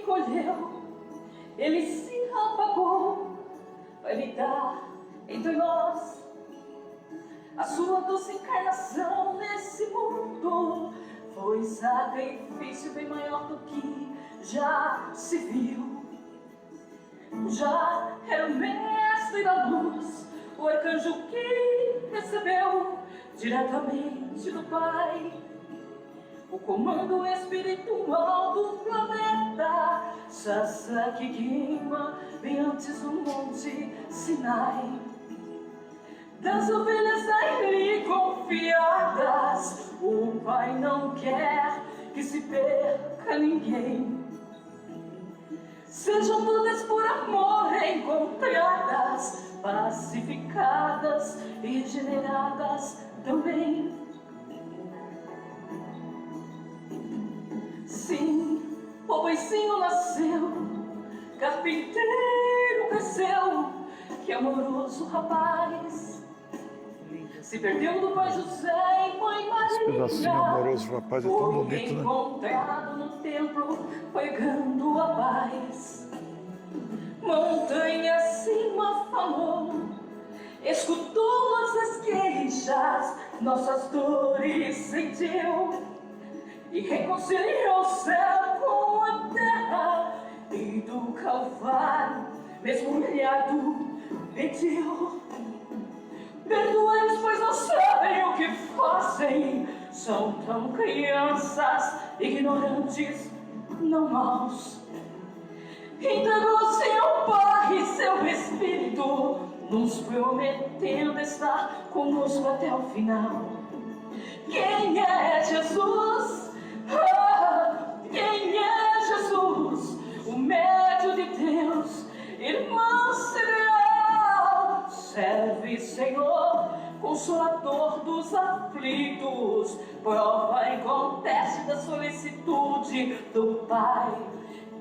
encolheu, ele se apagou, vai me dar entre nós a sua doce encarnação nesse mundo. Foi sacrifício bem maior do que já se viu. Já era o mestre da luz, o arcanjo que recebeu diretamente do Pai o comando espiritual do planeta. Sasaquima, bem antes do Monte Sinai, das ovelhas a ele confiadas, o Pai não quer que se perca ninguém. Sejam todas por amor encontradas, pacificadas e regeneradas também. Sim, o boizinho nasceu, carpinteiro cresceu, que amoroso rapaz se perdeu do pai José e mãe Maria. Esse pedacinho amoroso rapaz é tão bonito, né? Encontrado no templo, pregando a paz. Montanha acima falou, escutou nossas queixas, nossas dores sentiu e reconciliou o céu com a terra. E do Calvário, mesmo humilhado, pediu: perdoai-os, pois não sabem o que fazem. São tão crianças, ignorantes, não maus. Entregou-se ao Pai e seu Espírito, nos prometendo estar conosco até o final. Quem é Jesus? Ah, quem é Jesus? O médio de Deus, irmão celestial. Serve, Senhor, consolador dos aflitos, prova e conteste da solicitude do Pai.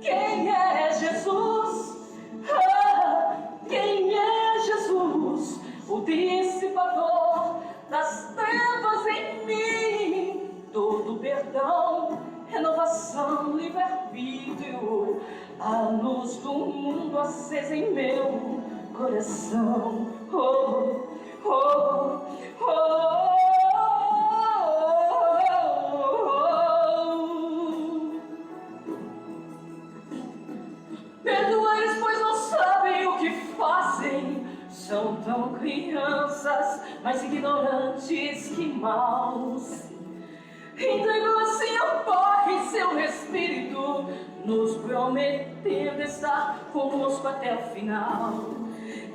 Quem é Jesus? Ah, quem é Jesus? O dissipador das trevas em mim. Todo perdão, renovação, livre-arbítrio, a luz do mundo acesa em meu coração. Oh, oh, oh, oh. Perdoai-os, pois não sabem o que fazem. São tão crianças, mas ignorantes que maus. Entregou-se ao Pai e seu Espírito, nos prometendo estar conosco até o final.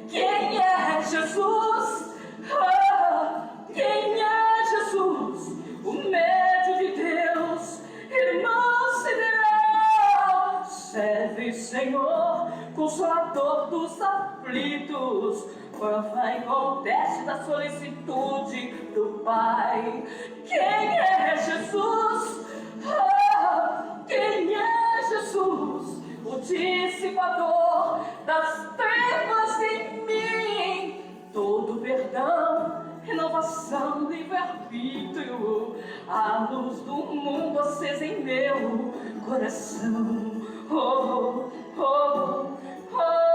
Quem é Jesus? Ah, quem é Jesus? O médio de Deus, irmão sideral. Serve, Senhor, consolador dos aflitos, prova e conteste da solicitude do Pai. Quem é Jesus? Ah, quem é Jesus? O dissipador das trevas em mim. Todo perdão, renovação, livre-arbítrio, a luz do mundo acesa em meu coração. Oh, oh, oh.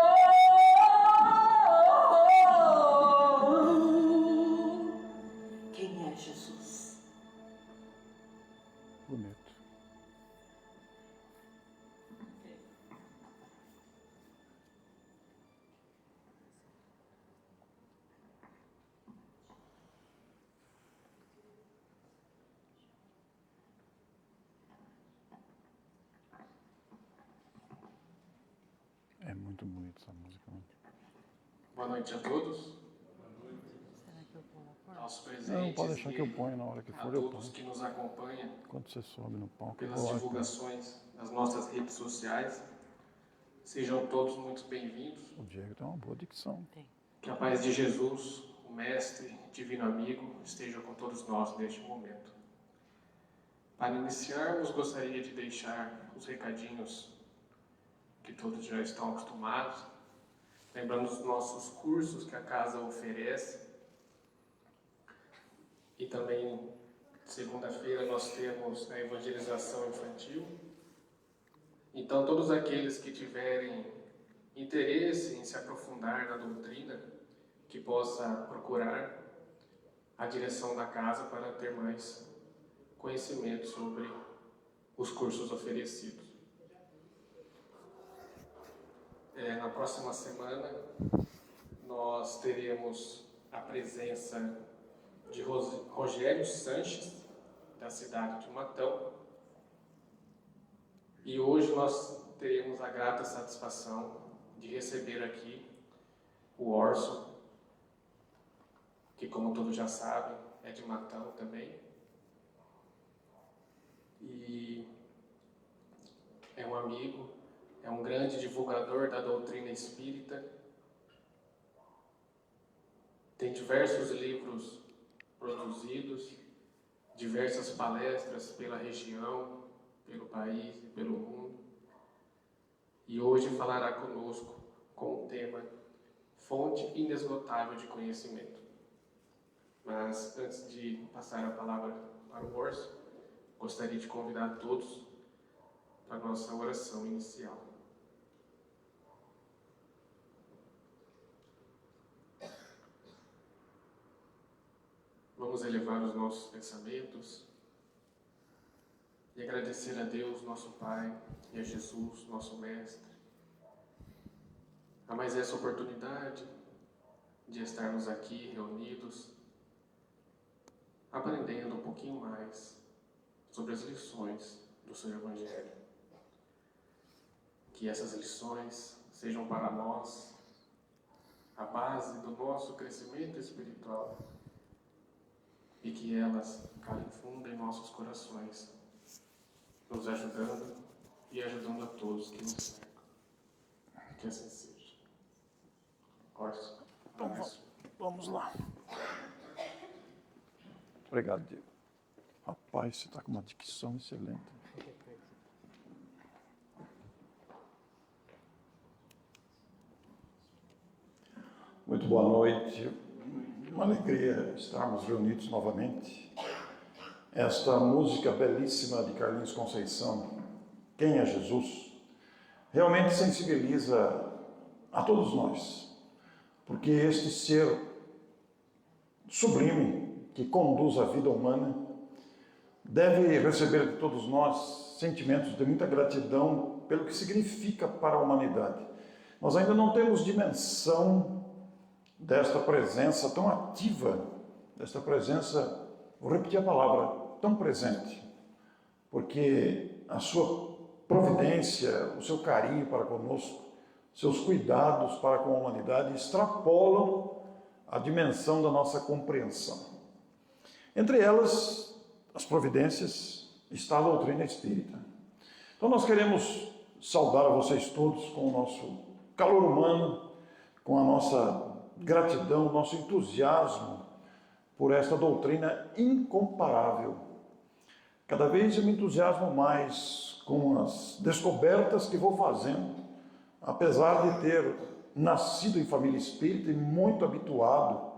Quem é Jesus? Bonito. É muito bonito essa música. Boa noite a todos. Aos presentes. Não, pode deixar que eu ponho na hora que for. A todos que nos acompanham Quando você sobe no palco, pelas divulgações das nossas redes sociais. Sejam todos muito bem-vindos. O Diego tem uma boa dicção. Que a paz de Jesus, o Mestre, Divino Amigo, esteja com todos nós neste momento. Para iniciarmos, gostaria de deixar os recadinhos que todos já estão acostumados. Lembrando os nossos cursos que a casa oferece. E também, segunda-feira, nós temos a evangelização infantil. Então, todos aqueles que tiverem interesse em se aprofundar na doutrina, que possa procurar a direção da casa para ter mais conhecimento sobre os cursos oferecidos. Na próxima semana, nós teremos a presença de Rogério Sanches, da cidade de Matão. E hoje nós teremos a grata satisfação de receber aqui o Orson, que, como todos já sabem, é de Matão também. E é um amigo, é um grande divulgador da doutrina espírita. Tem diversos livros produzidos, diversas palestras pela região, pelo país e pelo mundo. E hoje falará conosco com o tema Fonte Inesgotável de Conhecimento. Mas antes de passar a palavra para o Orson, gostaria de convidar todos para a nossa oração inicial. Vamos elevar os nossos pensamentos e agradecer a Deus, nosso Pai, e a Jesus, nosso Mestre, a mais essa oportunidade de estarmos aqui reunidos, aprendendo um pouquinho mais sobre as lições do seu Evangelho. Que essas lições sejam para nós a base do nosso crescimento espiritual e que elas calem fundo em nossos corações, nos ajudando e ajudando a todos que nos cercam. Que assim seja. Orson. Então, vamos lá. Obrigado, Diego. Rapaz, você está com uma dicção excelente. Muito boa noite. Uma alegria estarmos reunidos novamente. Esta música belíssima de Carlinhos Conceição, Quem é Jesus, realmente sensibiliza a todos nós, porque este ser sublime que conduz a vida humana deve receber de todos nós sentimentos de muita gratidão pelo que significa para a humanidade. Nós ainda não temos dimensão desta presença tão ativa, desta presença, vou repetir a palavra, tão presente, porque a sua providência, o seu carinho para conosco, seus cuidados para com a humanidade extrapolam a dimensão da nossa compreensão. Entre elas, as providências, está a doutrina espírita. Então nós queremos saudar a vocês todos com o nosso calor humano, com a nossa gratidão, nosso entusiasmo por esta doutrina incomparável. Cada vez eu me entusiasmo mais com as descobertas que vou fazendo, apesar de ter nascido em família espírita e muito habituado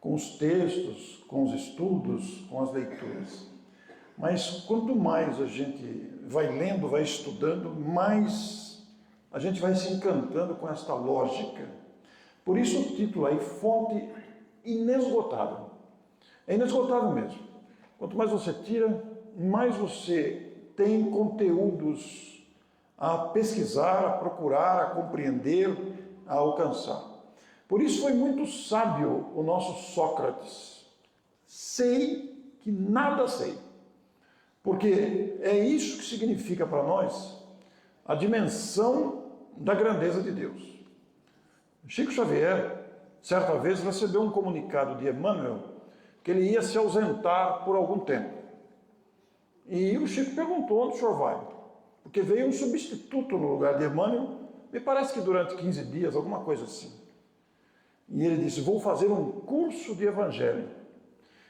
com os textos, com os estudos, com as leituras. Mas quanto mais a gente vai lendo, vai estudando, mais a gente vai se encantando com esta lógica. Por isso o título aí, Fonte Inesgotável. É inesgotável mesmo. Quanto mais você tira, mais você tem conteúdos a pesquisar, a procurar, a compreender, a alcançar. Por isso foi muito sábio o nosso Sócrates. Sei que nada sei. Porque é isso que significa para nós a dimensão da grandeza de Deus. Chico Xavier, certa vez, recebeu um comunicado de Emmanuel que ele ia se ausentar por algum tempo. E o Chico perguntou: onde o senhor vai? Porque veio um substituto no lugar de Emmanuel, me parece que durante 15 dias, alguma coisa assim. E ele disse: vou fazer um curso de Evangelho.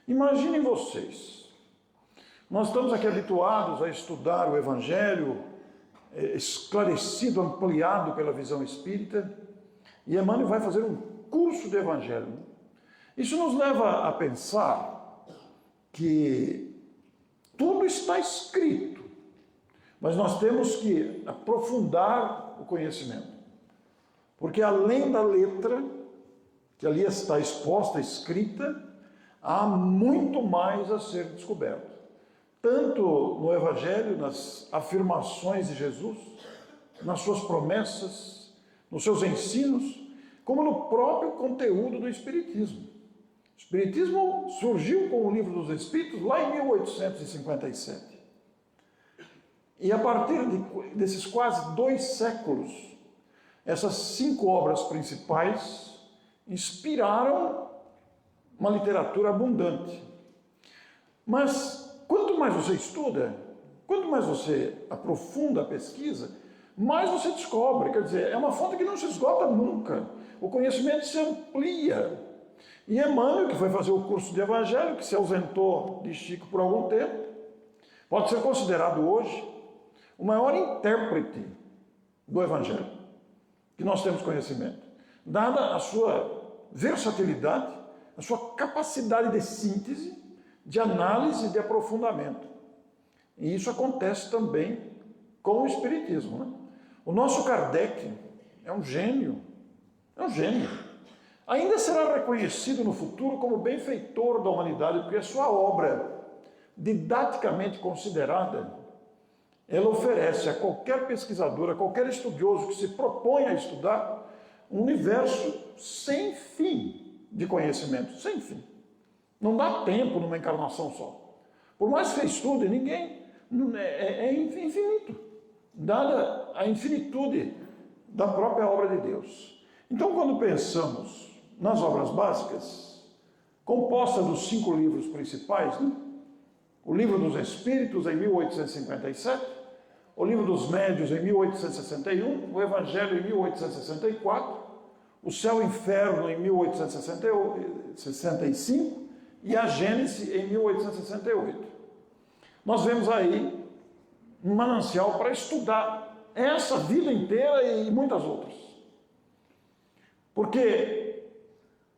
Imaginem vocês, nós estamos aqui habituados a estudar o Evangelho, esclarecido, ampliado pela visão espírita, e Emmanuel vai fazer um curso de Evangelho. Isso nos leva a pensar que tudo está escrito, Mas nós temos que aprofundar o conhecimento. Porque além da letra, que ali está exposta, escrita, há muito mais a ser descoberto. Tanto no Evangelho, nas afirmações de Jesus, nas suas promessas, nos seus ensinos, como no próprio conteúdo do Espiritismo. O Espiritismo surgiu com o Livro dos Espíritos lá em 1857. E a partir desses quase 2 séculos, essas 5 obras principais inspiraram uma literatura abundante. Mas quanto mais você estuda, quanto mais você aprofunda a pesquisa, mais você descobre. Quer dizer, é uma fonte que não se esgota nunca. O conhecimento se amplia. E Emmanuel, que foi fazer o curso de Evangelho, que se ausentou de Chico por algum tempo, pode ser considerado hoje o maior intérprete do Evangelho que nós temos conhecimento, dada a sua versatilidade, a sua capacidade de síntese, de análise e de aprofundamento. E isso acontece também com o Espiritismo, né? O nosso Kardec é um gênio, Ainda será reconhecido no futuro como benfeitor da humanidade, porque a sua obra, didaticamente considerada, ela oferece a qualquer pesquisador, a qualquer estudioso que se propõe a estudar, um universo sem fim de conhecimento, sem fim. Não dá tempo numa encarnação só. Por mais que você estude, é infinito, dada a infinitude da própria obra de Deus. Então, quando pensamos nas obras básicas, composta dos 5 livros principais, né? O Livro dos Espíritos, em 1857, o Livro dos Médios, em 1861, o Evangelho, em 1864, o Céu e o Inferno, em 1865, e a Gênese, em 1868. Nós vemos aí um manancial para estudar essa vida inteira e muitas outras. Porque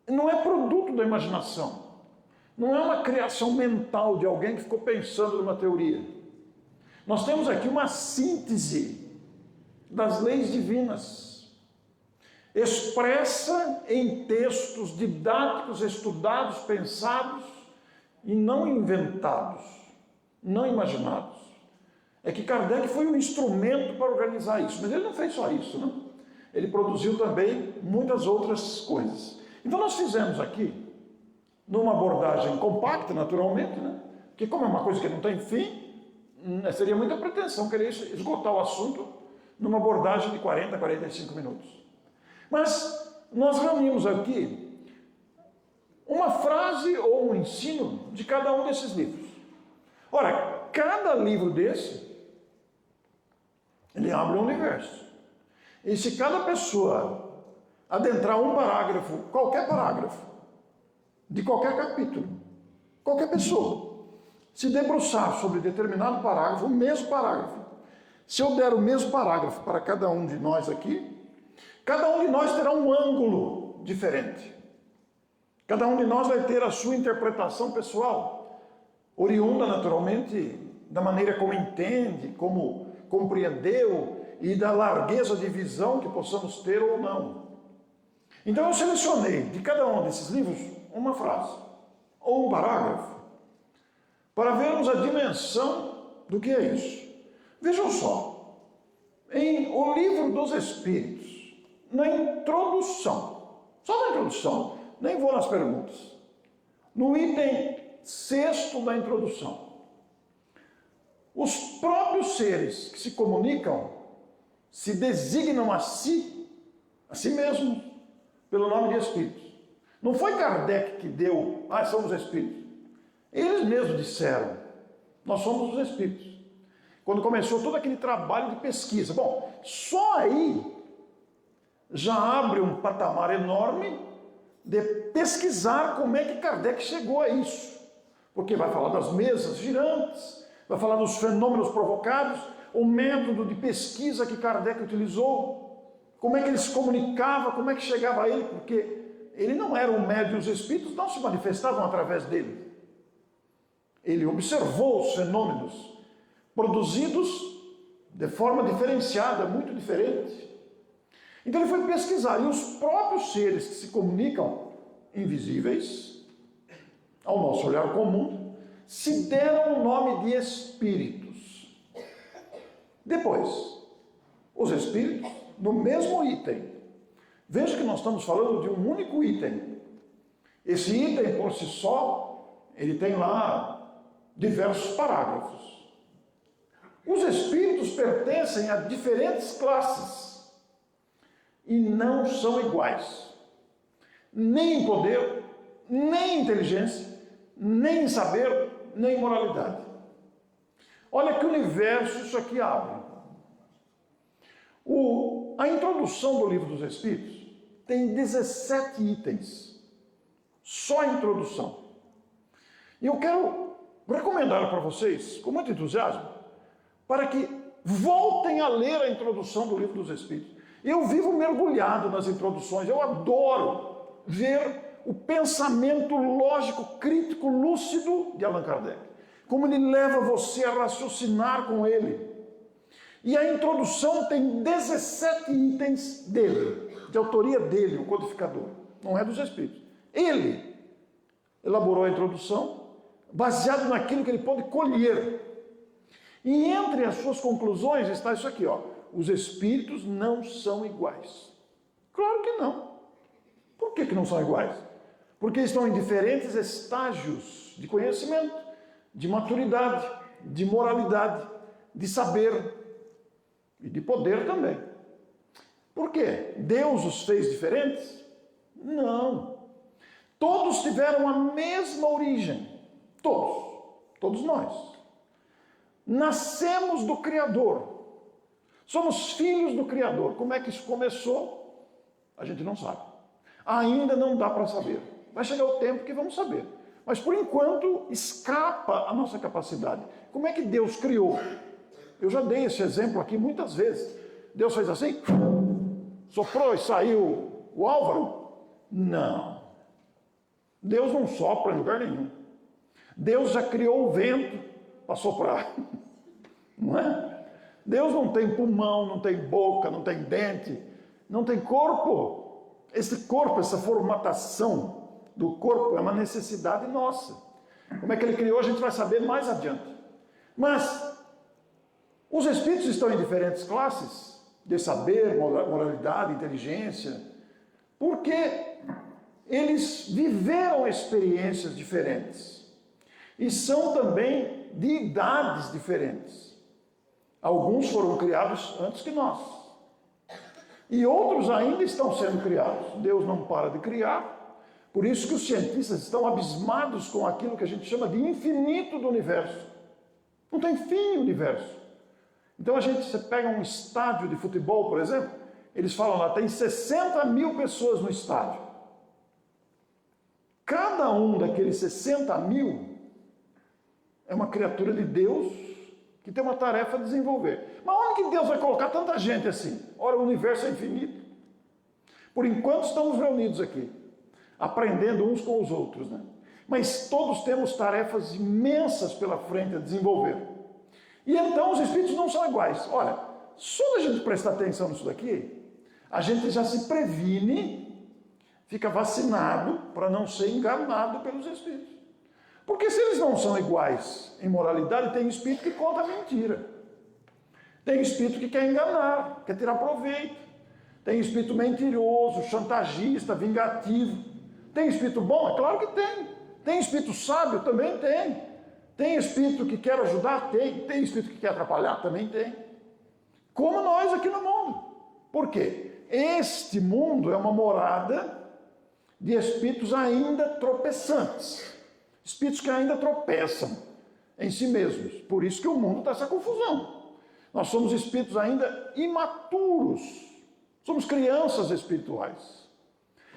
não é produto da imaginação, não é uma criação mental de alguém que ficou pensando numa teoria. Nós temos aqui uma síntese das leis divinas, expressa em textos didáticos, estudados, pensados e não inventados, não imaginados. É que Kardec foi um instrumento para organizar isso, mas ele não fez só isso, né? Ele produziu também muitas outras coisas. Então nós fizemos aqui, numa abordagem compacta, naturalmente, né? Porque como é uma coisa que não tem fim, seria muita pretensão querer esgotar o assunto numa abordagem de 40, 45 minutos. Mas nós reunimos aqui uma frase ou um ensino de cada um desses livros. Ora, cada livro desse, ele abre um universo. E se cada pessoa adentrar um parágrafo, de qualquer capítulo, qualquer pessoa, se debruçar sobre determinado parágrafo, o mesmo parágrafo, se eu der o mesmo parágrafo para cada um de nós aqui, cada um de nós terá um ângulo diferente. Cada um de nós vai ter a sua interpretação pessoal, oriunda naturalmente da maneira como entende, como compreendeu e da largueza de visão que possamos ter ou não. Então eu selecionei de cada um desses livros uma frase ou um parágrafo para vermos a dimensão do que é isso. Vejam só, em O Livro dos Espíritos, na introdução, só na introdução, nem vou nas perguntas, no item 6º da introdução, os próprios seres que se comunicam se designam a si mesmos, pelo nome de Espíritos. Não foi Kardec que deu, somos Espíritos. Eles mesmos disseram, nós somos os Espíritos. Quando começou todo aquele trabalho de pesquisa. Bom, só aí já abre um patamar enorme de pesquisar como é que Kardec chegou a isso. Porque vai falar das mesas girantes, vai falar dos fenômenos provocados, o método de pesquisa que Kardec utilizou, como é que ele se comunicava, como é que chegava a ele, porque ele não era um médium, os espíritos não se manifestavam através dele. Ele observou os fenômenos produzidos de forma diferenciada, muito diferente. Então ele foi pesquisar, e os próprios seres que se comunicam invisíveis, ao nosso olhar comum, se deram o nome de espíritos. Depois, os espíritos, no mesmo item, veja que nós estamos falando de um único item. Esse item, por si só, ele tem lá diversos parágrafos. Os espíritos pertencem a diferentes classes e não são iguais, nem em poder, nem em inteligência, nem em saber, nem em moralidade. Olha que universo isso aqui abre. A introdução do Livro dos Espíritos tem 17 itens, só a introdução. E eu quero recomendar para vocês, com muito entusiasmo, para que voltem a ler a introdução do Livro dos Espíritos. Eu vivo mergulhado nas introduções, eu adoro ver o pensamento lógico, crítico, lúcido de Allan Kardec. Como ele leva você a raciocinar com ele. E a introdução tem 17 itens dele, de autoria dele, o codificador, não é dos Espíritos. Ele elaborou a introdução baseado naquilo que ele pôde colher. E entre as suas conclusões está isso aqui, ó. Os espíritos não são iguais. Claro que não. Por que não são iguais? Porque estão em diferentes estágios de conhecimento, de maturidade, de moralidade, de saber e de poder também. Por quê? Deus os fez diferentes? Não. Todos tiveram a mesma origem. Todos nós. Nascemos do Criador. Somos filhos do Criador. Como é que isso começou? A gente não sabe. Ainda não dá para saber. Vai chegar o tempo que vamos saber. Mas por enquanto escapa a nossa capacidade. Como é que Deus criou? Eu já dei esse exemplo aqui muitas vezes. Deus fez assim, soprou e saiu o Álvaro? Não. Deus não sopra em lugar nenhum. Deus já criou o vento para soprar. Não é? Deus não tem pulmão, não tem boca, não tem dente, não tem corpo. Esse corpo, essa formatação do corpo é uma necessidade nossa. Como é que ele criou, a gente vai saber mais adiante. Mas os espíritos estão em diferentes classes de saber, moralidade, inteligência, porque eles viveram experiências diferentes e são também de idades diferentes. Alguns foram criados antes que nós. E outros ainda estão sendo criados. Deus não para de criar. Por isso que os cientistas estão abismados com aquilo que a gente chama de infinito do universo. Não tem fim o universo. Então você pega um estádio de futebol, por exemplo, eles falam lá, tem 60 mil pessoas no estádio. Cada um daqueles 60 mil é uma criatura de Deus que tem uma tarefa a desenvolver. Mas onde que Deus vai colocar tanta gente assim? Ora, o universo é infinito. Por enquanto estamos reunidos aqui, aprendendo uns com os outros, né? Mas todos temos tarefas imensas pela frente a desenvolver. E então os espíritos não são iguais. Olha, só a gente prestar atenção nisso daqui, a gente já se previne, fica vacinado para não ser enganado pelos espíritos. Porque se eles não são iguais em moralidade, tem espírito que conta mentira. Tem espírito que quer enganar, quer tirar proveito. Tem espírito mentiroso, chantagista, vingativo. Tem espírito bom? É claro que tem. Tem espírito sábio? Também tem. Tem espírito que quer ajudar? Tem. Tem espírito que quer atrapalhar? Também tem. Como nós aqui no mundo. Por quê? Este mundo é uma morada de espíritos ainda tropeçantes. Espíritos que ainda tropeçam em si mesmos. Por isso que o mundo está essa confusão. Nós somos espíritos ainda imaturos. Somos crianças espirituais.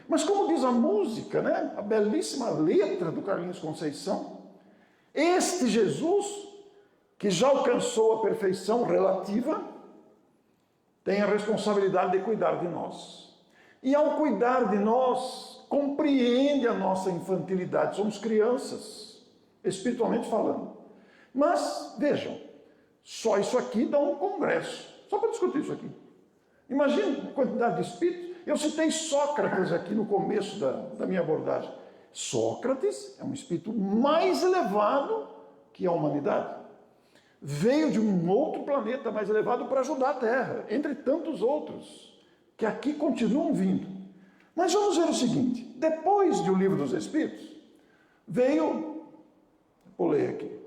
Mas como diz a música, né? A belíssima letra do Carlinhos Conceição, este Jesus, que já alcançou a perfeição relativa, tem a responsabilidade de cuidar de nós. E ao cuidar de nós, compreende a nossa infantilidade. Somos crianças, espiritualmente falando. Mas, vejam, Só isso aqui dá um congresso, só para discutir isso aqui. Imagina a quantidade de espíritos. Eu citei Sócrates aqui no começo da minha abordagem. Sócrates é um espírito mais elevado que a humanidade. Veio de um outro planeta mais elevado para ajudar a Terra, entre tantos outros, que aqui continuam vindo. Mas vamos ver o seguinte, depois do Livro dos Espíritos, veio, vou ler aqui,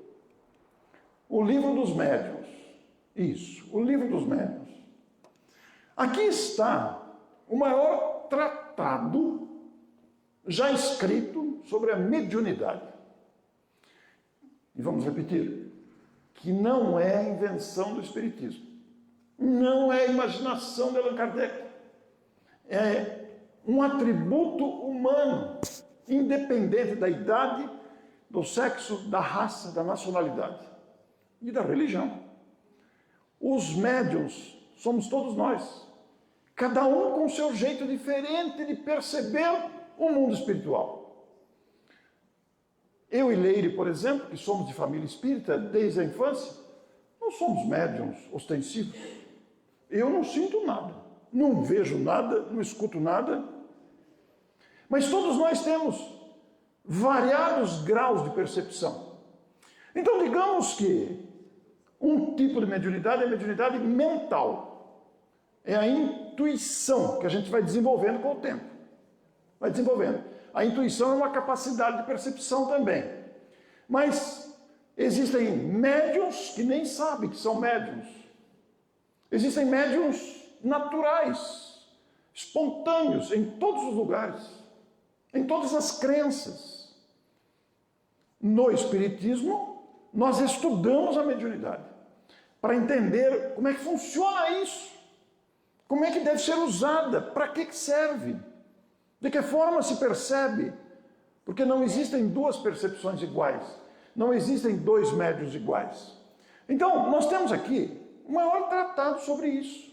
o Livro dos Médiuns. Isso, o Livro dos Médiuns. Aqui está o maior tratado já escrito sobre a mediunidade. E vamos repetir, que não é a invenção do Espiritismo, não é a imaginação de Allan Kardec, é um atributo humano, independente da idade, do sexo, da raça, da nacionalidade e da religião. Os médiuns somos todos nós, cada um com seu jeito diferente de perceber o mundo espiritual. Eu e Leire, por exemplo, que somos de família espírita desde a infância, não somos médiuns ostensivos. Eu não sinto nada, não vejo nada, não escuto nada. Mas todos nós temos variados graus de percepção. Então, digamos que um tipo de mediunidade é a mediunidade mental. É a intuição que a gente vai desenvolvendo com o tempo. Vai desenvolvendo. A intuição é uma capacidade de percepção também. Mas existem médiuns que nem sabem que são médiuns. Existem médiuns naturais, espontâneos, em todos os lugares, em todas as crenças. No Espiritismo, nós estudamos a mediunidade para entender como é que funciona isso, como é que deve ser usada, para que serve. De que forma se percebe? Porque não existem duas percepções iguais. Não existem dois médiuns iguais. Então, nós temos aqui o maior tratado sobre isso.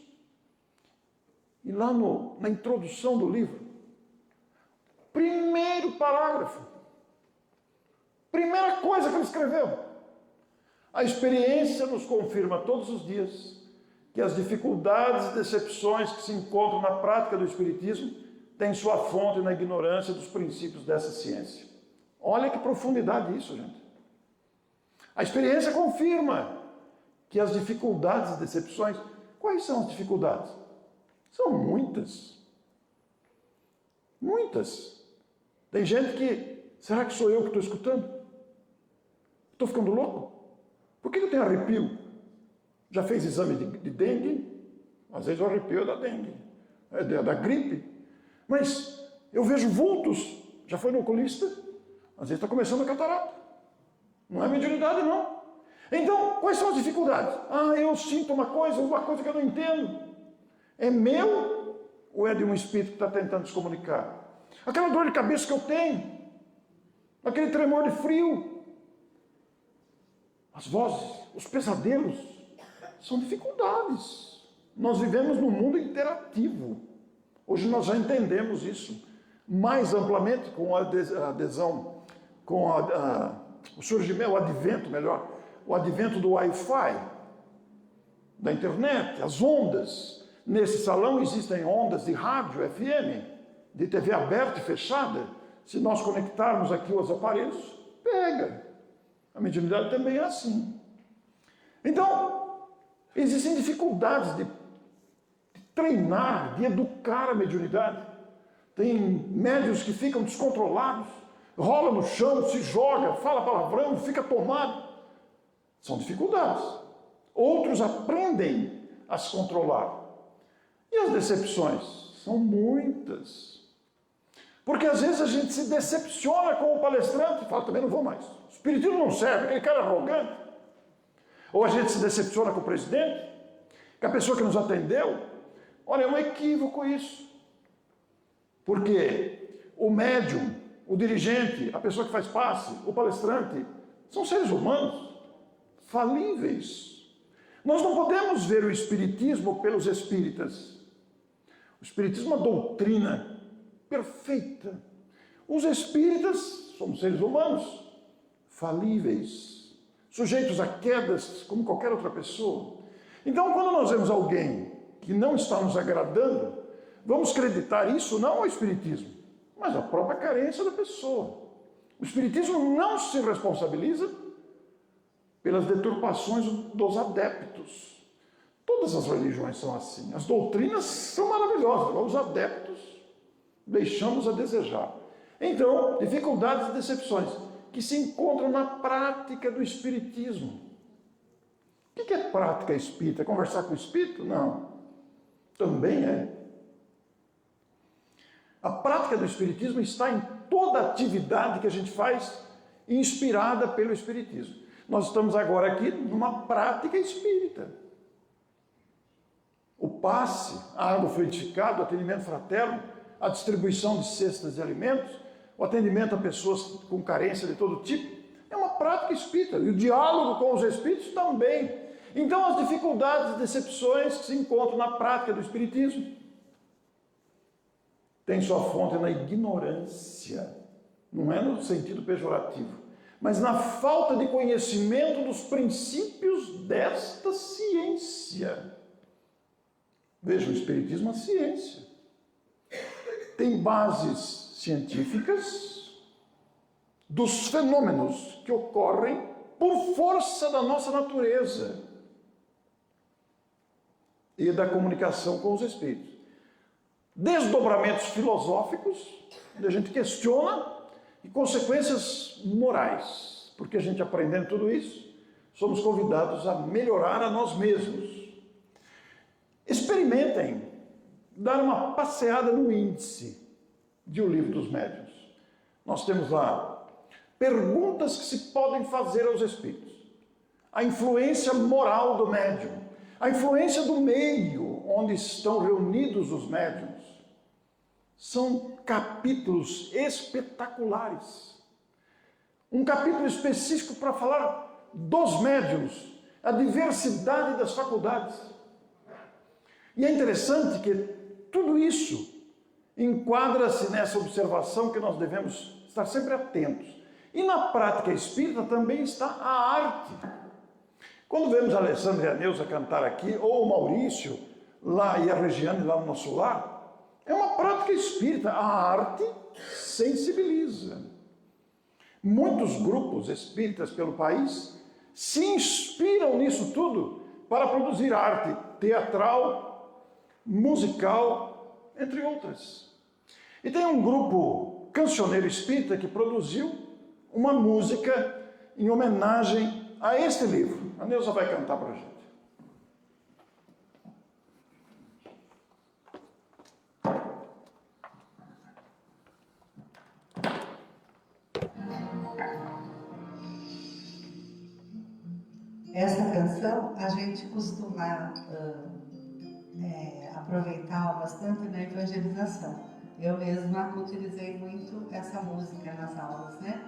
E lá na introdução do livro, primeiro parágrafo, primeira coisa que ele escreveu: a experiência nos confirma todos os dias que as dificuldades e decepções que se encontram na prática do Espiritismo tem sua fonte na ignorância dos princípios dessa ciência. Olha que profundidade isso, gente. A experiência confirma que as dificuldades e decepções... Quais são as dificuldades? São muitas. Muitas. Tem gente que... Será que sou eu que estou escutando? Estou ficando louco? Por que eu tenho arrepio? Já fez exame de dengue? Às vezes o arrepio é da dengue. É da gripe. Mas eu vejo vultos, já foi no oculista, às vezes está começando a catarata. Não é mediunidade, não. Então, quais são as dificuldades? Eu sinto uma coisa que eu não entendo. É meu ou é de um espírito que está tentando se comunicar? Aquela dor de cabeça que eu tenho, aquele tremor de frio, as vozes, os pesadelos, são dificuldades. Nós vivemos num mundo interativo. Hoje nós já entendemos isso mais amplamente com a adesão, com o surgimento, o advento do Wi-Fi, da internet, as ondas. Nesse salão existem ondas de rádio, FM, de TV aberta e fechada. Se nós conectarmos aqui os aparelhos, pega. A mediunidade também é assim. Então, existem dificuldades de treinar, de educar a mediunidade. Tem médiuns que ficam descontrolados, rola no chão, se joga, fala palavrão, fica tomado. São dificuldades. Outros aprendem a se controlar. E as decepções? São muitas. Porque às vezes a gente se decepciona com o palestrante e fala, também não vou mais. O espiritismo não serve, aquele cara é arrogante. Ou a gente se decepciona com o presidente, com a pessoa que nos atendeu. Olha, é um equívoco isso. Porque o médium, o dirigente, a pessoa que faz passe, o palestrante, são seres humanos, falíveis. Nós não podemos ver o Espiritismo pelos espíritas. O Espiritismo é uma doutrina perfeita. Os espíritas somos seres humanos, falíveis. sujeitos a quedas como qualquer outra pessoa. Então, quando nós vemos alguém que não está nos agradando, vamos acreditar isso não ao Espiritismo, mas à própria carência da pessoa. O Espiritismo não se responsabiliza pelas deturpações dos adeptos. Todas as religiões são assim. As doutrinas são maravilhosas, os adeptos deixamos a desejar. Então, dificuldades e decepções que se encontram na prática do Espiritismo. O que é prática espírita? É conversar com o Espírito? Não. Também é. A prática do Espiritismo está em toda a atividade que a gente faz inspirada pelo Espiritismo. Nós estamos agora aqui numa prática espírita. O passe, a água fluidificada, o atendimento fraterno, a distribuição de cestas de alimentos, o atendimento a pessoas com carência de todo tipo, é uma prática espírita. E o diálogo com os espíritos também. Então, as dificuldades e decepções que se encontram na prática do Espiritismo têm sua fonte na ignorância, não é no sentido pejorativo, mas na falta de conhecimento dos princípios desta ciência. Veja, o Espiritismo é uma ciência. Tem bases científicas dos fenômenos que ocorrem por força da nossa natureza e da comunicação com os espíritos. Desdobramentos filosóficos, onde a gente questiona, e consequências morais, porque a gente aprendendo tudo isso, somos convidados a melhorar a nós mesmos. Experimentem dar uma passeada no índice de O Livro dos Médiuns. Nós temos lá perguntas que se podem fazer aos espíritos. A influência moral do médium, a influência do meio onde estão reunidos os médiuns. São capítulos espetaculares. Um capítulo específico para falar dos médiuns, a diversidade das faculdades. E é interessante que tudo isso enquadra-se nessa observação que nós devemos estar sempre atentos. E na prática espírita também está a arte. Quando vemos a Alessandra e a Neuza cantar aqui, ou o Maurício lá e a Regiane lá no nosso lar, é uma prática espírita. A arte sensibiliza. Muitos grupos espíritas pelo país se inspiram nisso tudo para produzir arte teatral, musical, entre outras. E tem um grupo cancioneiro espírita que produziu uma música em homenagem a este livro. A Neuza vai cantar para a gente. Essa canção a gente costuma aproveitar bastante na evangelização. Eu mesma utilizei muito essa música nas aulas, né?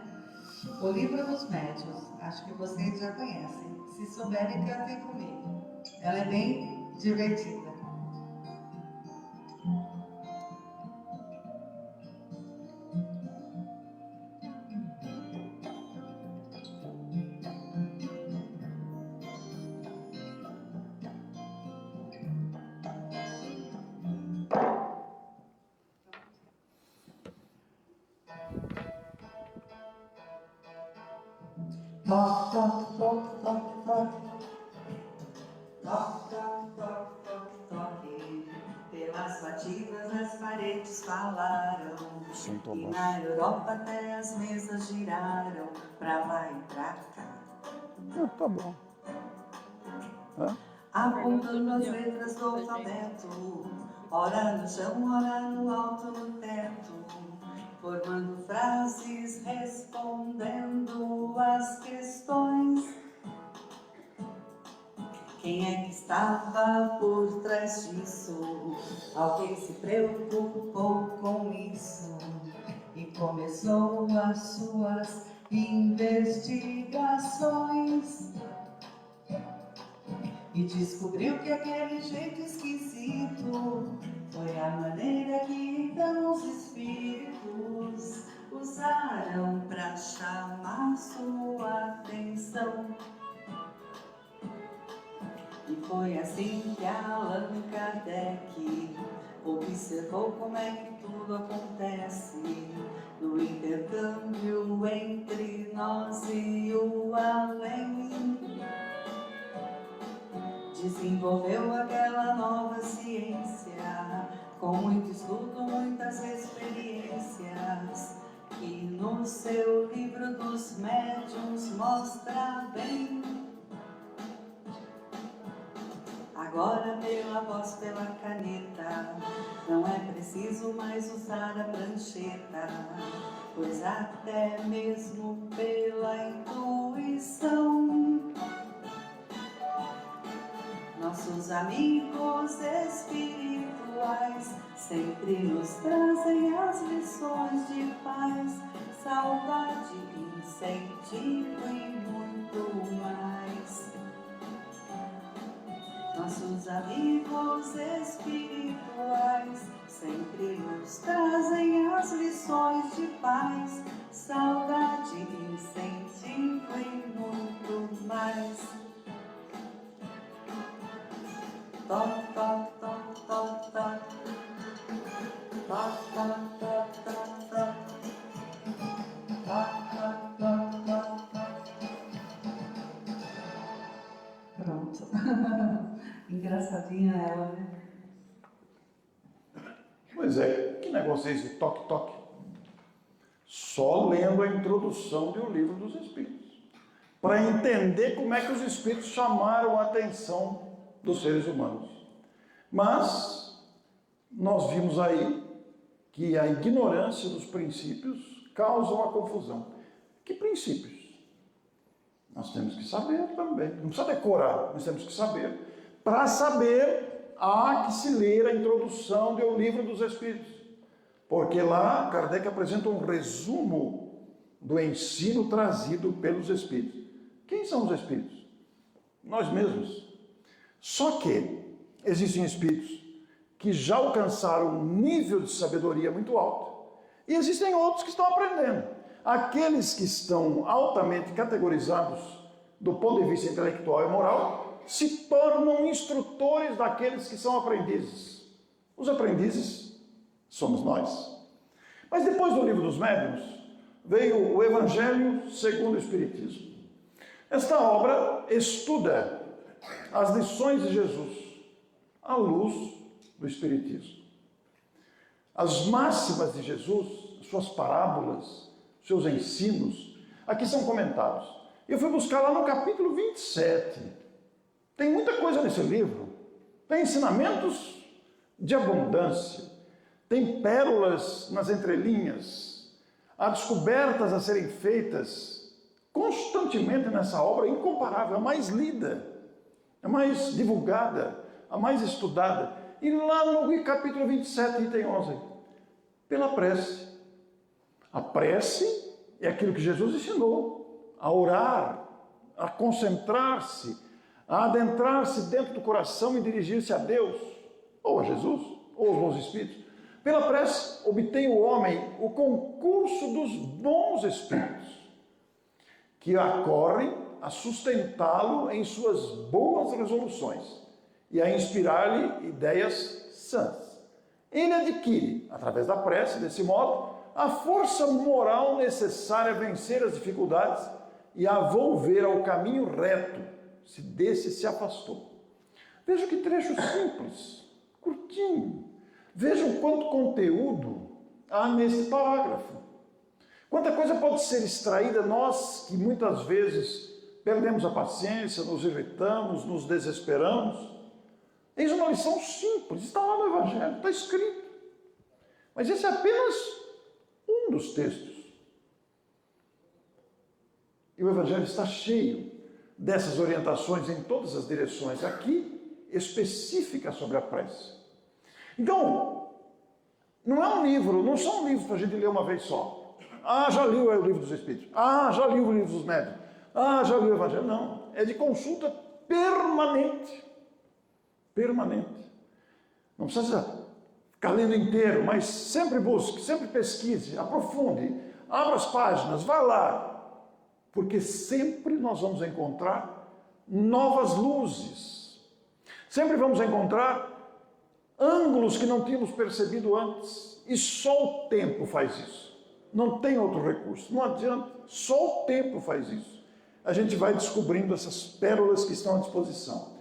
O Livro dos Médiuns, acho que vocês já conhecem. Se souberem, cantem comigo. Ela é bem divertida. Toc, toc, toc, toc, toc. Toc, toc, toc, toc, toc. Pelas batidas as paredes falaram. E na Europa até as mesas giraram. Pra lá e pra cá. Tá bom. Apontando as letras do alfabeto. Ora no chão, ora no alto, no teto. Formando frases, respondendo as questões. Quem é que estava por trás disso? Alguém se preocupou com isso e começou as suas investigações. E descobriu que aquele jeito esquisito foi a maneira que então os espíritos usaram para chamar sua atenção. observou como é que tudo acontece no intercâmbio entre nós e o além. Desenvolveu aquela nova ciência com muito estudo, muitas experiências, que no seu livro dos médiuns mostra bem. Agora pela voz, pela caneta, não é preciso mais usar a prancheta, pois até mesmo pela intuição, nossos amigos espirituais sempre nos trazem as lições de paz, saudade, incentivo e muito mais. Nossos amigos espirituais sempre nos trazem as lições de paz, saudade, incentivo e muito mais. Toc, toc, toc, toc, toc. Toc, toc, toc, toc, toc. Toc, toc, toc, toc, toc. Pronto. Engraçadinha ela, né? Pois é, que negócio é esse de toque-toque? Só lendo a introdução do Livro dos Espíritos, para entender como é que os Espíritos chamaram a atenção dos seres humanos. Mas nós vimos aí que a ignorância dos princípios causa a confusão. Que princípios? Nós temos que saber também. Não precisa decorar, nós temos que saber. Para saber, há que se ler a introdução do Livro dos Espíritos. Porque lá Kardec apresenta um resumo do ensino trazido pelos Espíritos. Quem são os Espíritos? Nós mesmos. Só que existem Espíritos que já alcançaram um nível de sabedoria muito alto. E existem outros que estão aprendendo. Aqueles que estão altamente categorizados do ponto de vista intelectual e moral se tornam instrutores daqueles que são aprendizes. Os aprendizes somos nós. Mas depois do Livro dos Médiuns veio o Evangelho segundo o Espiritismo. Esta obra estuda as lições de Jesus à luz do Espiritismo. As máximas de Jesus, suas parábolas, seus ensinos, aqui são comentados. Eu fui buscar lá no capítulo 27. Tem muita coisa nesse livro. Tem ensinamentos de abundância. Tem pérolas nas entrelinhas. Há descobertas a serem feitas constantemente nessa obra incomparável, a mais lida, a mais divulgada, a mais estudada. E lá no capítulo 27, item 11, pela prece. A prece é aquilo que Jesus ensinou, a orar, a concentrar-se, a adentrar-se dentro do coração e dirigir-se a Deus, ou a Jesus, ou aos bons espíritos. Pela prece, obtém o homem o concurso dos bons espíritos, que acorrem a sustentá-lo em suas boas resoluções e a inspirar-lhe ideias sãs. Ele adquire, através da prece, desse modo, a força moral necessária a vencer as dificuldades e a volver ao caminho reto, se desse se afastou. Veja que trecho simples, curtinho. Vejam quanto conteúdo há nesse parágrafo. Quanta coisa pode ser extraída, nós que muitas vezes perdemos a paciência, nos irritamos, nos desesperamos. Eis uma lição simples, está lá no Evangelho, está escrito. Mas esse é apenas um dos textos. E o Evangelho está cheio dessas orientações em todas as direções, aqui específica sobre a prece. Então, não é um livro, não são livros para a gente ler uma vez só. Ah, já li o Livro dos Espíritos. Ah, já li o Livro dos Médiuns. Ah, já li o Evangelho. Não, é de consulta permanente. Permanente. Não precisa ficar lendo inteiro, mas sempre busque, sempre pesquise, aprofunde, abra as páginas, vá lá, porque sempre nós vamos encontrar novas luzes. Sempre vamos encontrar ângulos que não tínhamos percebido antes. E só o tempo faz isso. Não tem outro recurso, não adianta, só o tempo faz isso. A gente vai descobrindo essas pérolas que estão à disposição.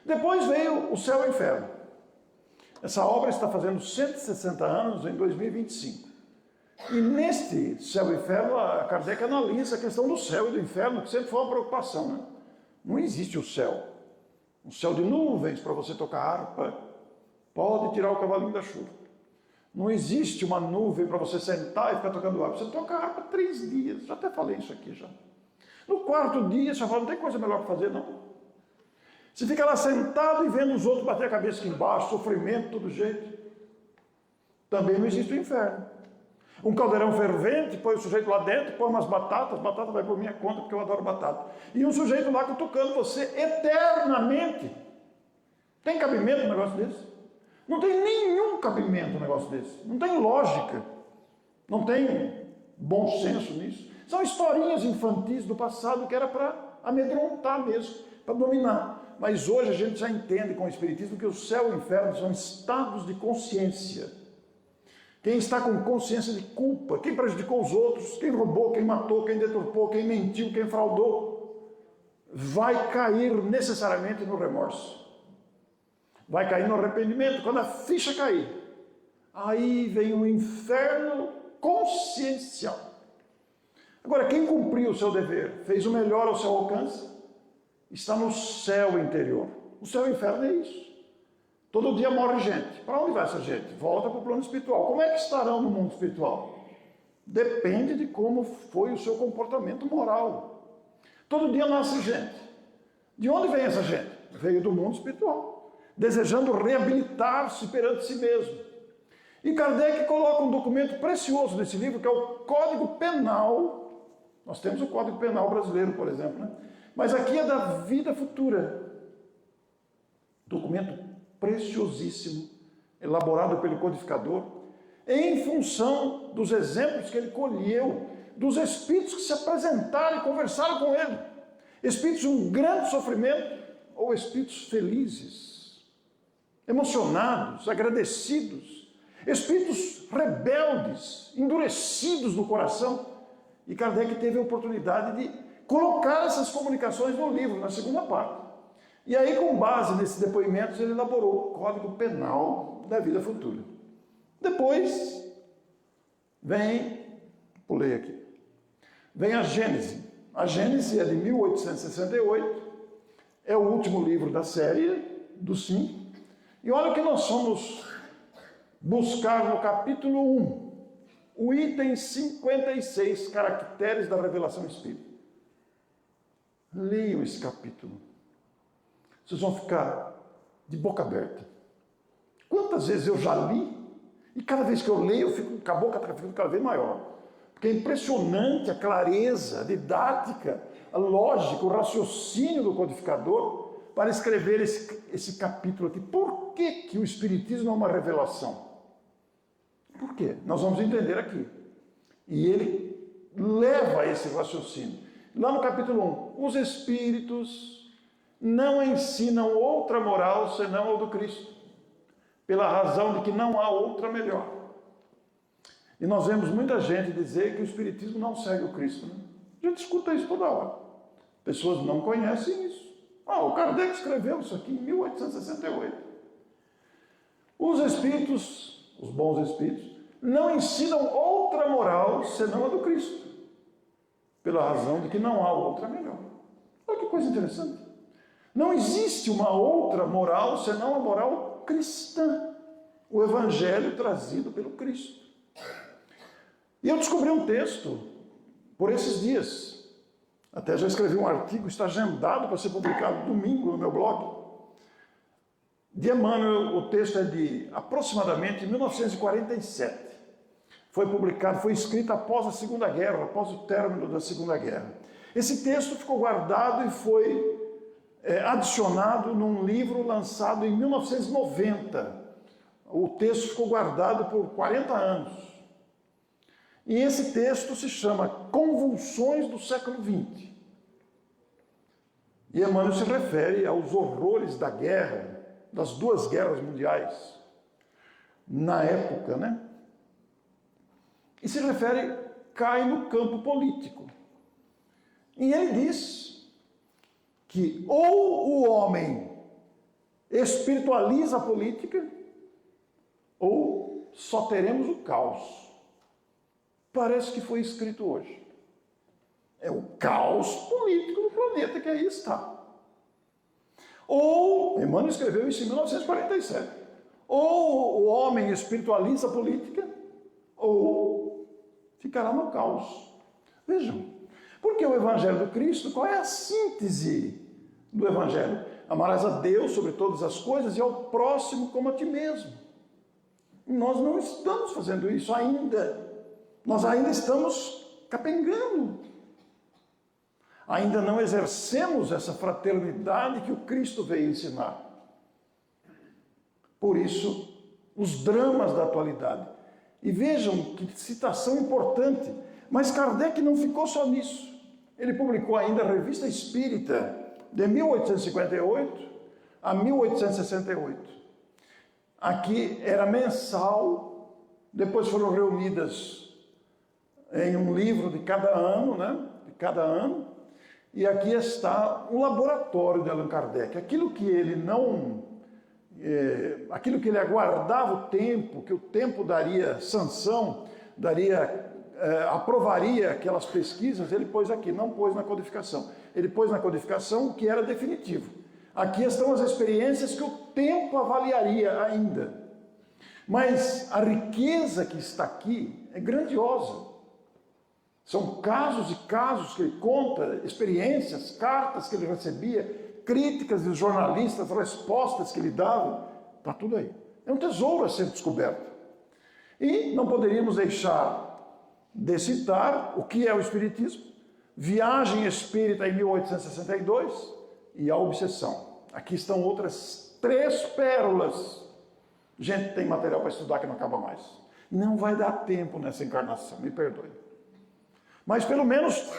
Depois veio o Céu e o Inferno. Essa obra está fazendo 160 anos em 2025. E neste Céu e Inferno, a Kardec analisa a questão do céu e do inferno, que sempre foi uma preocupação, né? Não existe o céu. Um céu de nuvens para você tocar harpa, pode tirar o cavalinho da chuva. Não existe uma nuvem para você sentar e ficar tocando harpa. Você toca harpa 3 dias, já até falei isso aqui já. No 4º dia, você fala, não tem coisa melhor para fazer, não. Você fica lá sentado e vendo os outros bater a cabeça aqui embaixo, sofrimento, todo jeito. Também não existe o inferno. Um caldeirão fervente, põe o sujeito lá dentro, põe umas batatas, batata vai por minha conta, porque eu adoro batata. E um sujeito lá cutucando você eternamente. Tem cabimento um negócio desse? Não tem nenhum cabimento um negócio desse. Não tem lógica. Não tem bom senso nisso. São historinhas infantis do passado que era para amedrontar mesmo, para dominar. Mas hoje a gente já entende com o Espiritismo que o céu e o inferno são estados de consciência. Quem está com consciência de culpa, quem prejudicou os outros, quem roubou, quem matou, quem deturpou, quem mentiu, quem fraudou, vai cair necessariamente no remorso. Vai cair no arrependimento. Quando a ficha cair, aí vem um inferno consciencial. Agora, quem cumpriu o seu dever, fez o melhor ao seu alcance, está no céu interior. O céu e o inferno é isso. Todo dia morre gente. Para onde vai essa gente? Volta para o plano espiritual. Como é que estarão no mundo espiritual? Depende de como foi o seu comportamento moral. Todo dia nasce gente. De onde vem essa gente? Veio do mundo espiritual, desejando reabilitar-se perante si mesmo. E Kardec coloca um documento precioso nesse livro, que é o Código Penal. Nós temos o Código Penal brasileiro, por exemplo, né? Mas aqui é da vida futura. Documento preciosíssimo, elaborado pelo codificador, em função dos exemplos que ele colheu, dos espíritos que se apresentaram e conversaram com ele. Espíritos de um grande sofrimento ou espíritos felizes, emocionados, agradecidos, espíritos rebeldes, endurecidos no coração. E Kardec teve a oportunidade de colocar essas comunicações no livro, na segunda parte. E aí, com base nesses depoimentos, ele elaborou o Código Penal da Vida Futura. Depois, pulei aqui, vem a Gênese. A Gênese é de 1868, é o último livro da série, dos 5. E olha o que nós fomos buscar no capítulo 1, o item 56, Caracteres da Revelação Espírita. Leiam esse capítulo. Vocês vão ficar de boca aberta. Quantas vezes eu já li, e cada vez que eu leio, eu fico com a boca ficando cada vez maior. Porque é impressionante a clareza, a didática, a lógica, o raciocínio do codificador para escrever esse capítulo aqui. Por que o Espiritismo é uma revelação? Por quê? Nós vamos entender aqui. E ele leva esse raciocínio. Lá no capítulo 1, os Espíritos não ensinam outra moral senão a do Cristo, pela razão de que não há outra melhor. E nós vemos muita gente dizer que o Espiritismo não segue o Cristo. Né? A gente escuta isso toda hora. Pessoas não conhecem isso. O Kardec escreveu isso aqui em 1868. Os Espíritos, os bons Espíritos, não ensinam outra moral senão a do Cristo, pela razão de que não há outra melhor. Olha que coisa interessante. Não existe uma outra moral senão a moral cristã, o Evangelho trazido pelo Cristo. E eu descobri um texto por esses dias, até já escrevi um artigo, está agendado para ser publicado domingo no meu blog, de Emmanuel. O texto é de aproximadamente 1947. Foi publicado, foi escrito após a Segunda Guerra, após o término da Segunda Guerra. Esse texto ficou guardado e foi adicionado num livro lançado em 1990. O texto ficou guardado por 40 anos. E esse texto se chama Convulsões do Século XX. E Emmanuel se refere aos horrores da guerra, das 2 guerras mundiais, na época, né? E se refere, cai no campo político. E ele diz que ou o homem espiritualiza a política, ou só teremos o caos. Parece que foi escrito hoje. É o caos político do planeta que aí está. Ou, Emmanuel escreveu isso em 1947, ou o homem espiritualiza a política, ou ficará no caos. Vejam, porque o Evangelho do Cristo, qual é a síntese do Evangelho? Amarás a Deus sobre todas as coisas e ao próximo como a ti mesmo. E nós não estamos fazendo isso ainda. Nós ainda estamos capengando. Ainda não exercemos essa fraternidade que o Cristo veio ensinar. Por isso, os dramas da atualidade. E vejam que citação importante. Mas Kardec não ficou só nisso. Ele publicou ainda a Revista Espírita, de 1858 a 1868. Aqui era mensal, depois foram reunidas em um livro de cada ano, né? De cada ano. E aqui está um laboratório de Allan Kardec. Aquilo que ele aguardava o tempo, que o tempo daria sanção, aprovaria aquelas pesquisas, ele pôs aqui, não pôs na codificação. Ele pôs na codificação o que era definitivo. Aqui estão as experiências que o tempo avaliaria ainda. Mas a riqueza que está aqui é grandiosa. São casos e casos que ele conta, experiências, cartas que ele recebia, críticas dos jornalistas, respostas que ele dava. Está tudo aí. É um tesouro a ser descoberto. E não poderíamos deixar de citar o que é o Espiritismo, Viagem Espírita em 1862 e a Obsessão. Aqui estão outras 3 pérolas. Gente, tem material para estudar que não acaba mais. Não vai dar tempo nessa encarnação, me perdoe. Mas pelo menos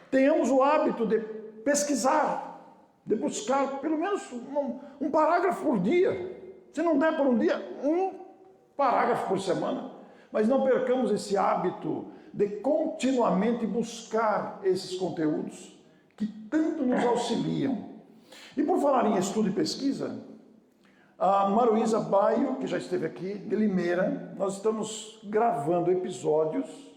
tenhamos o hábito de pesquisar, de buscar pelo menos um parágrafo por dia. Se não der por um dia, um parágrafo por semana. Mas não percamos esse hábito de continuamente buscar esses conteúdos que tanto nos auxiliam. E por falar em estudo e pesquisa, a Maruísa Baio, que já esteve aqui, de Limeira, nós estamos gravando episódios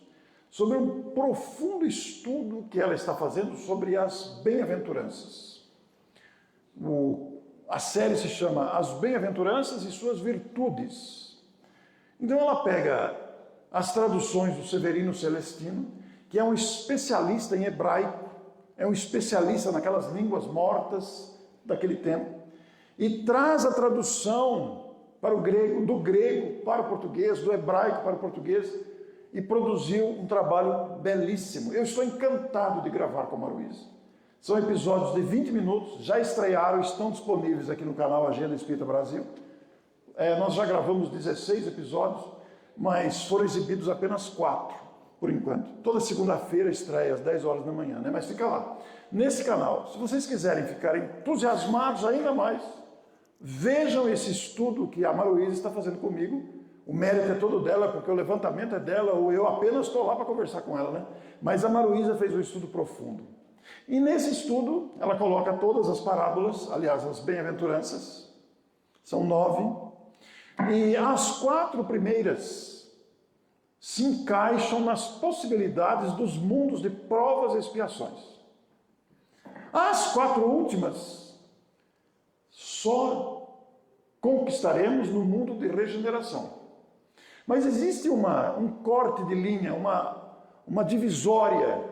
sobre um profundo estudo que ela está fazendo sobre as bem-aventuranças. A série se chama As Bem-aventuranças e Suas Virtudes. Então ela pega as traduções do Severino Celestino, que é um especialista em hebraico, é um especialista naquelas línguas mortas daquele tempo, e traz a tradução para o grego, do grego para o português, do hebraico para o português, e produziu um trabalho belíssimo. Eu estou encantado de gravar com a Maruísa. São episódios de 20 minutos, já estrearam, estão disponíveis aqui no canal Agenda Espírita Brasil. Nós já gravamos 16 episódios, mas foram exibidos apenas 4, por enquanto. Toda segunda-feira estreia às 10 horas da manhã, né? Mas fica lá. Nesse canal, se vocês quiserem ficar entusiasmados ainda mais, vejam esse estudo que a Maruísa está fazendo comigo. O mérito é todo dela, porque o levantamento é dela, ou eu apenas estou lá para conversar com ela, né? Mas a Maruísa fez um estudo profundo. E nesse estudo, ela coloca todas as parábolas, aliás, as bem-aventuranças, são 9, e as 4 primeiras se encaixam nas possibilidades dos mundos de provas e expiações. As 4 últimas só conquistaremos no mundo de regeneração. Mas existe um corte de linha, uma divisória,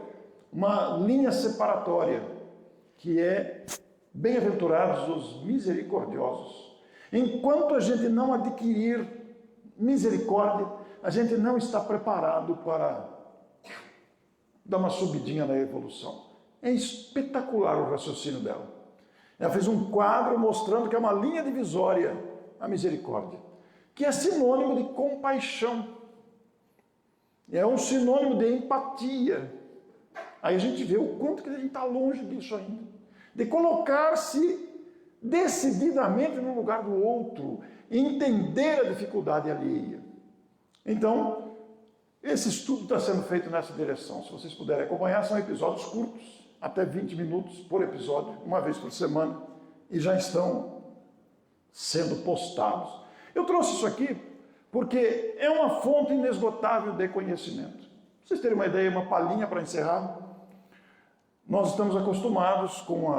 uma linha separatória, que é bem-aventurados os misericordiosos. Enquanto a gente não adquirir misericórdia, a gente não está preparado para dar uma subidinha na evolução. É espetacular o raciocínio dela. Ela fez um quadro mostrando que é uma linha divisória, a misericórdia, que é sinônimo de compaixão. É um sinônimo de empatia. Aí a gente vê o quanto que a gente está longe disso ainda. De colocar-se decididamente no lugar do outro. entender a dificuldade alheia. Então, esse estudo está sendo feito nessa direção. Se vocês puderem acompanhar, são episódios curtos, até 20 minutos por episódio, uma vez por semana, e já estão sendo postados. Eu trouxe isso aqui porque é uma fonte inesgotável de conhecimento. Pra vocês terem uma ideia, uma palhinha para encerrar. Nós estamos acostumados com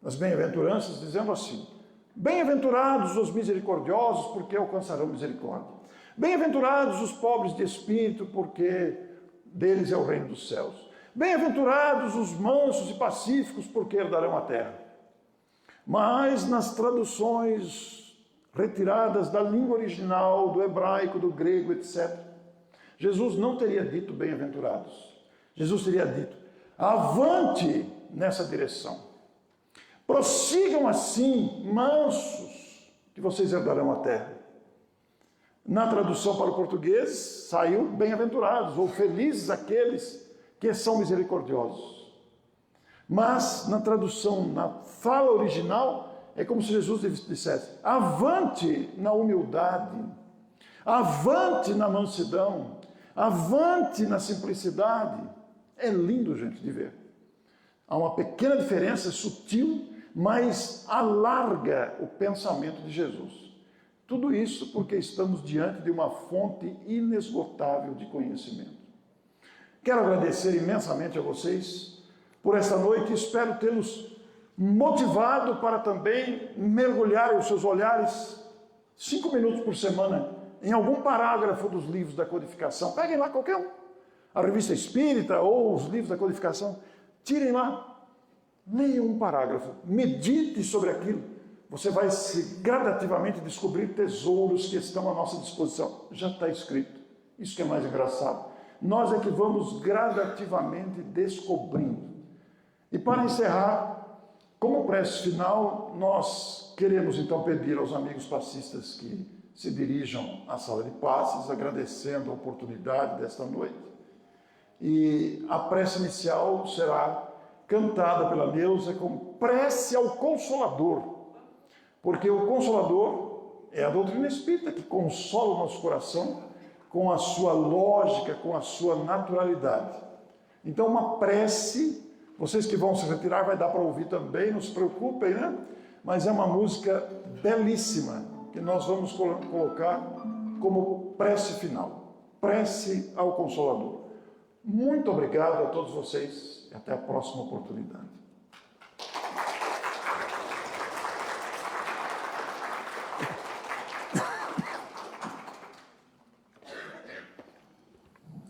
as bem-aventuranças, dizendo assim: bem-aventurados os misericordiosos, porque alcançarão misericórdia. Bem-aventurados os pobres de espírito, porque deles é o reino dos céus. Bem-aventurados os mansos e pacíficos, porque herdarão a terra. Mas nas traduções retiradas da língua original, do hebraico, do grego, etc., Jesus não teria dito bem-aventurados. Jesus teria dito: avante nessa direção. Prossigam assim, mansos, que vocês herdarão a terra. Na tradução para o português, saiu bem-aventurados, ou felizes aqueles que são misericordiosos. Mas na tradução, na fala original, é como se Jesus dissesse: avante na humildade, avante na mansidão, avante na simplicidade. É lindo, gente, de ver. Há uma pequena diferença sutil, mas alarga o pensamento de Jesus. Tudo isso porque estamos diante de uma fonte inesgotável de conhecimento. Quero agradecer imensamente a vocês por esta noite e espero tê-los motivado para também mergulhar os seus olhares 5 minutos por semana em algum parágrafo dos livros da codificação. Peguem lá qualquer um, a Revista Espírita ou os livros da codificação, tirem lá, leiam um parágrafo, medite sobre aquilo. Você vai gradativamente descobrir tesouros que estão à nossa disposição. Já está escrito. Isso que é mais engraçado. Nós é que vamos gradativamente descobrindo. E para encerrar, como prece final, nós queremos então pedir aos amigos passistas que se dirijam à sala de passes, agradecendo a oportunidade desta noite. E a prece inicial será cantada pela Neuza como prece ao Consolador. Porque o Consolador é a doutrina espírita que consola o nosso coração com a sua lógica, com a sua naturalidade. Então, uma prece, vocês que vão se retirar, vai dar para ouvir também, não se preocupem, né? Mas é uma música belíssima que nós vamos colocar como prece final. Prece ao Consolador. Muito obrigado a todos vocês e até a próxima oportunidade.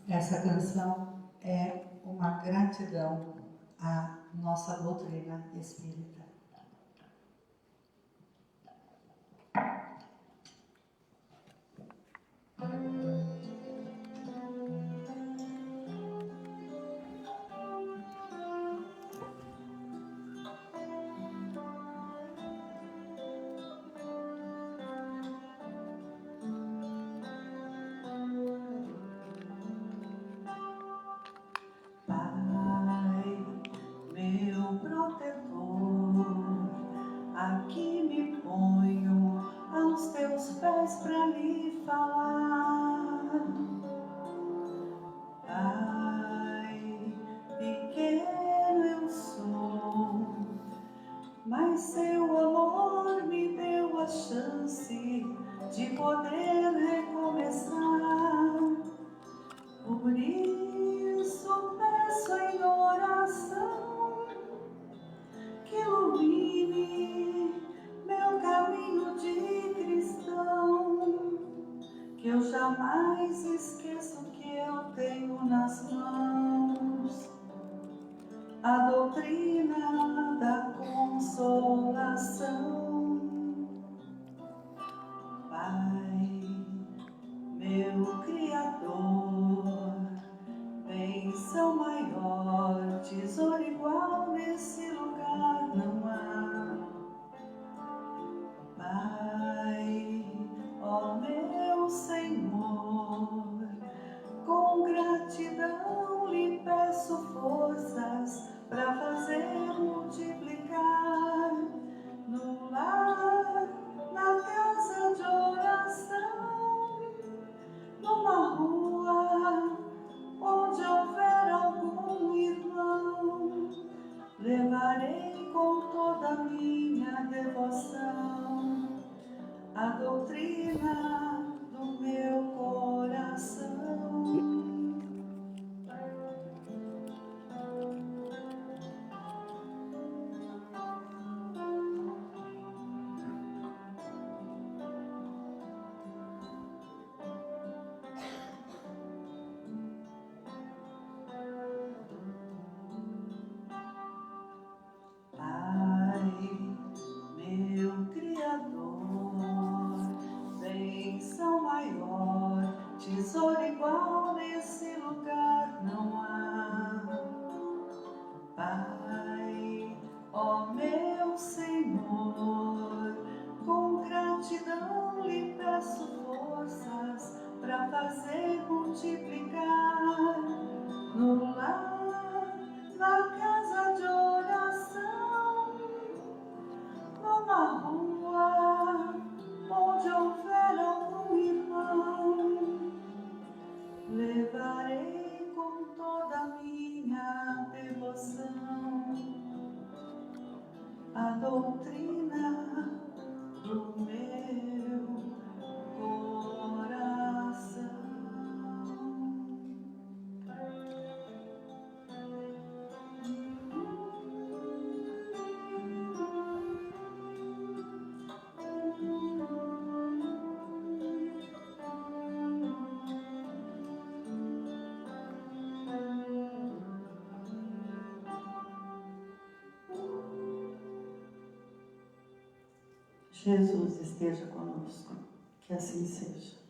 Essa canção é uma gratidão à nossa doutrina espírita. Aqui me ponho aos teus pés para lhe falar. Pai, pequeno eu sou, mas seu amor me deu a chance de poder recomeçar. Por isso peço em oração que ilumine meu caminho de cristão, que eu jamais esqueço que eu tenho nas mãos a doutrina da consolação. Pai, meu Criador, bênção maior, tesouro igual nesse lugar não há. Pai, ó meu Senhor, com gratidão lhe peço forças para fazer multiplicar no lar nesse lugar não há. Pai, ó meu Senhor, com gratidão lhe peço forças para fazer multiplicar no lar, na casa de oração, numa rua onde houver algum irmão. Levarei com toda a minha devoção a doutrina do meu coração. Jesus esteja conosco, que assim seja.